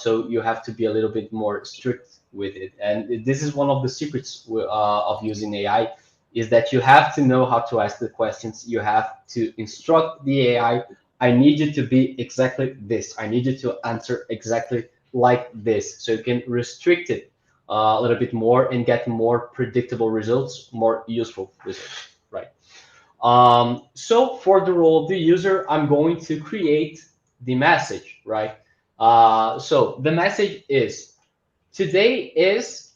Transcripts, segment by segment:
so you have to be a little bit more strict with it. And this is one of the secrets of using AI, is that you have to know how to ask the questions. You have to instruct the AI. I need you to be exactly this. I need you to answer exactly like this. So you can restrict it a little bit more and get more predictable results, more useful results, right? So for the role of the user, I'm going to create the message, right? So the message is today is,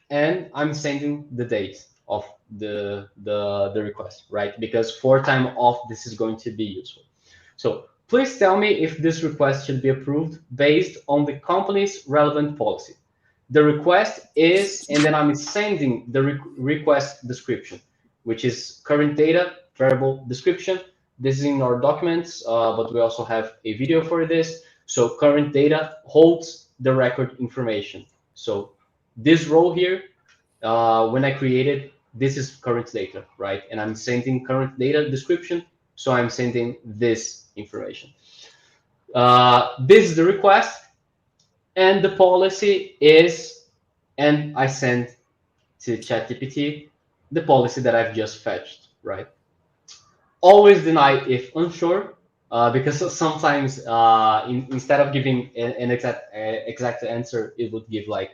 and I'm sending the date of the request, right? Because for time off, this is going to be useful. So please tell me if this request should be approved based on the company's relevant policy. The request is, and then I'm sending the request description, which is current data, variable description. This is in our documents, but we also have a video for this. So current data holds the record information. So this row here, when I created, this is current data, right? And I'm sending current data description, so I'm sending this information. This is the request, and the policy is, and I send to ChatGPT the policy that I've just fetched, right? Always deny if unsure, because sometimes instead of giving an exact answer, it would give like,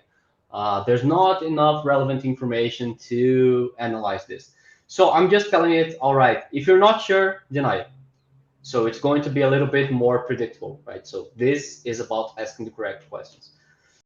there's not enough relevant information to analyze this. So I'm just telling it, all right, if you're not sure, deny it. So it's going to be a little bit more predictable, right? So this is about asking the correct questions.